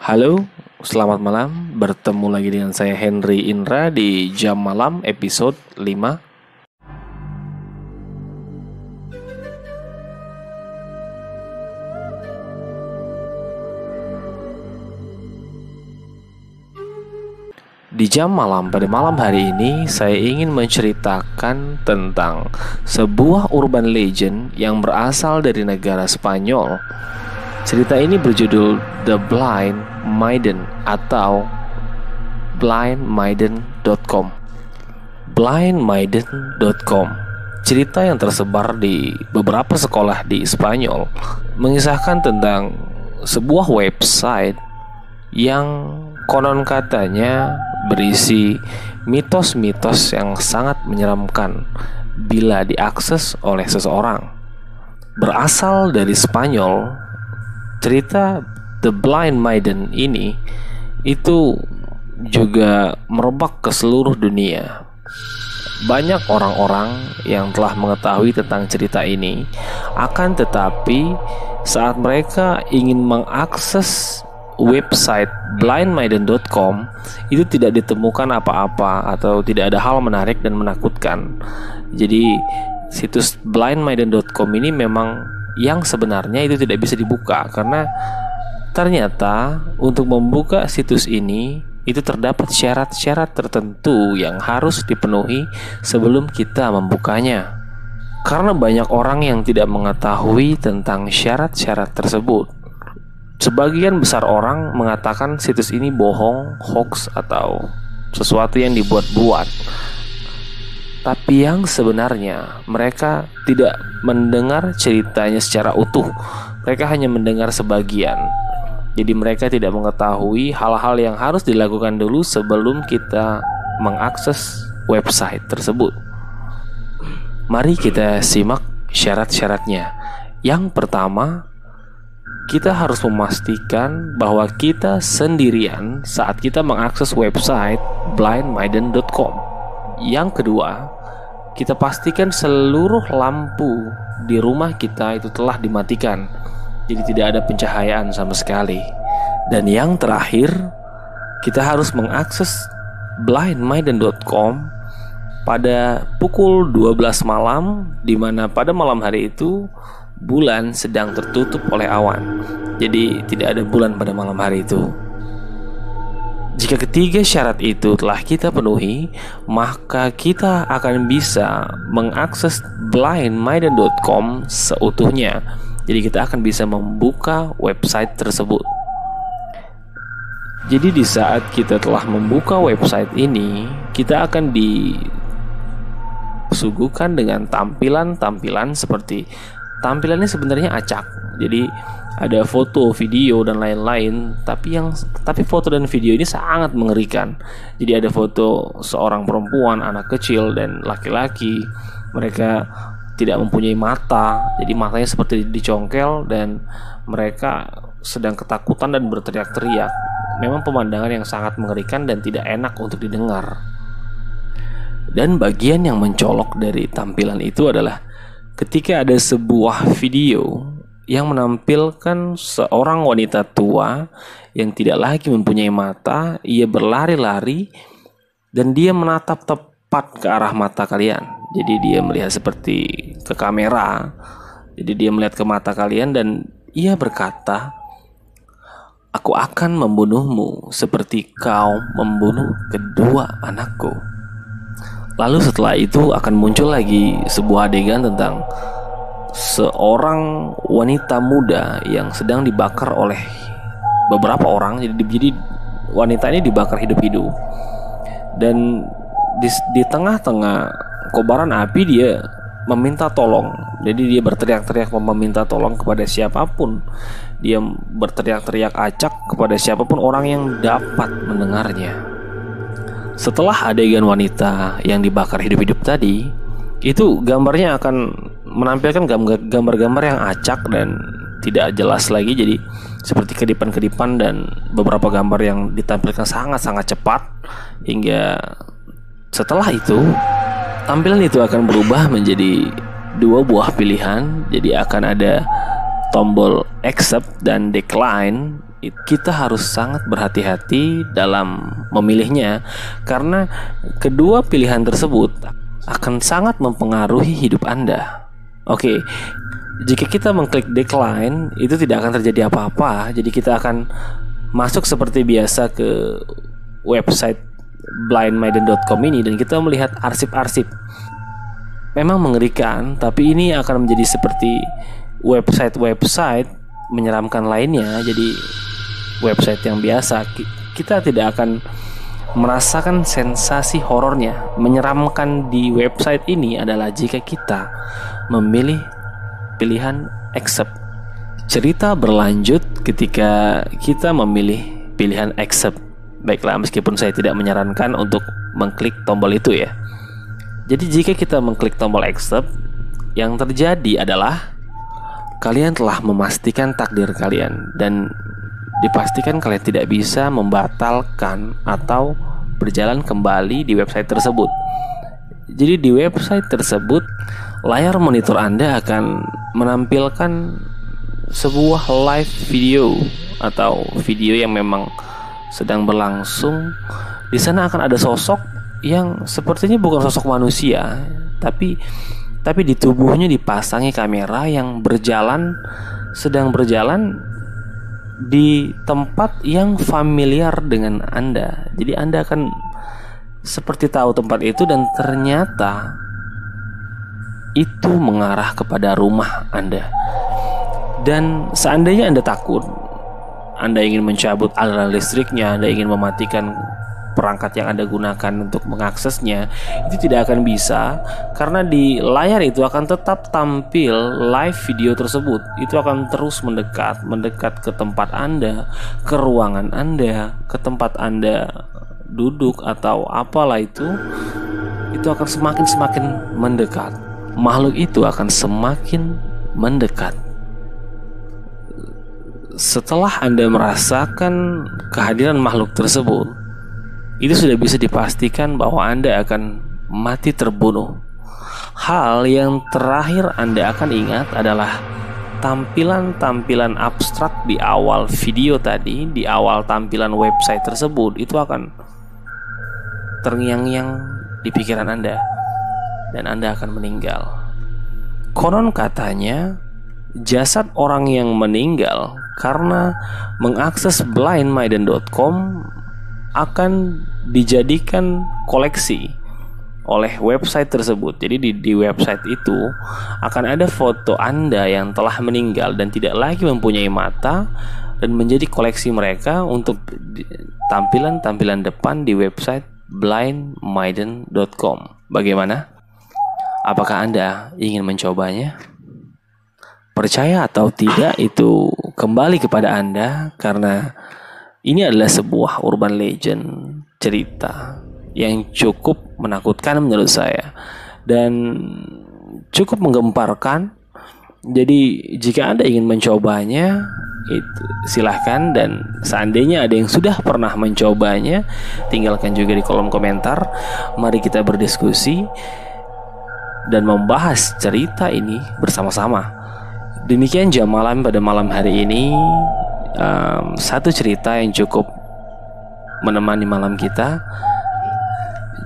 Halo, selamat malam. Bertemu lagi dengan saya Henry Indra di Jam Malam episode 5. Di Jam Malam pada malam hari ini saya ingin menceritakan tentang sebuah urban legend yang berasal dari negara Spanyol. Cerita ini berjudul The Blind Maiden atau blindmaiden.com. blindmaiden.com, cerita yang tersebar di beberapa sekolah di Spanyol, mengisahkan tentang sebuah website yang konon katanya berisi mitos-mitos yang sangat menyeramkan bila diakses oleh seseorang. Berasal dari Spanyol, cerita The Blind Maiden ini itu juga merebak ke seluruh dunia. Banyak orang-orang yang telah mengetahui tentang cerita ini, akan tetapi saat mereka ingin mengakses website blindmaiden.com itu tidak ditemukan apa-apa atau tidak ada hal menarik dan menakutkan. Jadi situs blindmaiden.com ini memang yang sebenarnya itu tidak bisa dibuka, karena ternyata untuk membuka situs ini itu terdapat syarat-syarat tertentu yang harus dipenuhi sebelum kita membukanya. Karena banyak orang yang tidak mengetahui tentang syarat-syarat tersebut, sebagian besar orang mengatakan situs ini bohong, hoax, atau sesuatu yang dibuat-buat. Tapi yang sebenarnya mereka tidak mendengar ceritanya secara utuh. Mereka hanya mendengar sebagian. Jadi mereka tidak mengetahui hal-hal yang harus dilakukan dulu sebelum kita mengakses website tersebut. Mari kita simak syarat-syaratnya. Yang pertama, kita harus memastikan bahwa kita sendirian saat kita mengakses website blindmaiden.com. Yang kedua, kita pastikan seluruh lampu di rumah kita itu telah dimatikan, jadi tidak ada pencahayaan sama sekali. Dan yang terakhir, kita harus mengakses blindmaiden.com pada pukul 12 malam, di mana pada malam hari itu bulan sedang tertutup oleh awan. Jadi tidak ada bulan pada malam hari itu. Jika ketiga syarat itu telah kita penuhi, maka kita akan bisa mengakses blindmaiden.com seutuhnya. Jadi kita akan bisa membuka website tersebut. Jadi di saat kita telah membuka website ini, kita akan disuguhkan dengan tampilan-tampilan seperti, tampilannya sebenarnya acak. Jadi ada foto, video, dan lain-lain. Tapi foto dan video ini sangat mengerikan. Jadi ada foto seorang perempuan, anak kecil, dan laki-laki. Mereka tidak mempunyai mata. Jadi matanya seperti dicongkel, dan mereka sedang ketakutan dan berteriak-teriak. Memang pemandangan yang sangat mengerikan dan tidak enak untuk didengar. Dan bagian yang mencolok dari tampilan itu adalah ketika ada sebuah video yang menampilkan seorang wanita tua yang tidak lagi mempunyai mata. Ia berlari-lari dan dia menatap tepat ke arah mata kalian. Jadi dia melihat seperti ke kamera. Jadi dia melihat ke mata kalian dan ia berkata, "Aku akan membunuhmu seperti kau membunuh kedua anakku." Lalu setelah itu akan muncul lagi sebuah adegan tentang seorang wanita muda yang sedang dibakar oleh beberapa orang. Jadi wanita ini dibakar hidup-hidup, dan di tengah-tengah kobaran api dia meminta tolong. Jadi dia berteriak-teriak meminta tolong kepada siapapun. Dia berteriak-teriak acak kepada siapapun orang yang dapat mendengarnya. Setelah adegan wanita yang dibakar hidup-hidup tadi, itu gambarnya akan menampilkan gambar-gambar yang acak dan tidak jelas lagi. Jadi seperti kedipan-kedipan, dan beberapa gambar yang ditampilkan sangat-sangat cepat. Hingga setelah itu tampilan itu akan berubah menjadi dua buah pilihan. Jadi akan ada tombol accept dan decline. kita harus sangat berhati-hati dalam memilihnya, karena kedua pilihan tersebut akan sangat mempengaruhi hidup Anda. Oke, jika kita mengklik decline, itu tidak akan terjadi apa-apa. Jadi kita akan masuk seperti biasa ke website blindmaiden.com ini, dan kita melihat arsip-arsip. Memang mengerikan, tapi ini akan menjadi seperti website-website menyeramkan lainnya. Jadi website yang biasa, kita tidak akan merasakan sensasi horornya. Menyeramkan di website ini adalah jika kita memilih pilihan accept. Cerita berlanjut ketika kita memilih pilihan accept. Baiklah, meskipun saya tidak menyarankan untuk mengklik tombol itu ya. Jadi jika kita mengklik tombol accept, yang terjadi adalah kalian telah memastikan takdir kalian, dan dipastikan kalian tidak bisa membatalkan atau berjalan kembali di website tersebut. Jadi di website tersebut, layar monitor Anda akan menampilkan sebuah live video atau video yang memang sedang berlangsung. Di sana akan ada sosok yang sepertinya bukan sosok manusia, tapi di tubuhnya dipasangi kamera yang sedang berjalan di tempat yang familiar dengan Anda. Jadi Anda akan seperti tahu tempat itu, dan ternyata itu mengarah kepada rumah Anda. Dan seandainya Anda takut, Anda ingin mencabut aliran listriknya, Anda ingin mematikan perangkat yang Anda gunakan untuk mengaksesnya, itu tidak akan bisa, karena di layar itu akan tetap tampil live video tersebut. Itu akan terus mendekat ke tempat Anda, ke ruangan Anda, ke tempat Anda duduk atau apalah itu akan semakin mendekat. Makhluk itu akan semakin mendekat. Setelah Anda merasakan kehadiran makhluk tersebut, itu sudah bisa dipastikan bahwa Anda akan mati terbunuh. Hal yang terakhir Anda akan ingat adalah tampilan-tampilan abstrak di awal video tadi, di awal tampilan website tersebut. Itu akan terngiang-ngiang di pikiran Anda, dan Anda akan meninggal. Konon katanya, jasad orang yang meninggal karena mengakses blindmaiden.com akan dijadikan koleksi oleh website tersebut. Jadi di website itu akan ada foto Anda yang telah meninggal dan tidak lagi mempunyai mata, dan menjadi koleksi mereka untuk tampilan-tampilan depan di website blindmaiden.com. Bagaimana? Apakah Anda ingin mencobanya? Percaya atau tidak itu kembali kepada Anda, karena ini adalah sebuah urban legend, cerita yang cukup menakutkan menurut saya, dan cukup menggemparkan. Jadi jika Anda ingin mencobanya, itu silahkan, dan seandainya ada yang sudah pernah mencobanya, tinggalkan juga di kolom komentar. Mari kita berdiskusi dan membahas cerita ini bersama-sama. Demikian jam malam pada malam hari ini. Satu cerita yang cukup menemani malam kita.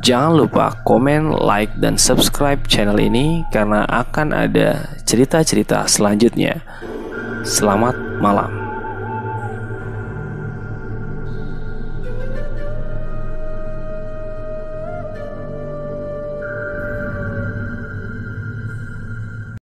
Jangan lupa komen, like, dan subscribe channel ini, karena akan ada cerita-cerita selanjutnya. Selamat malam.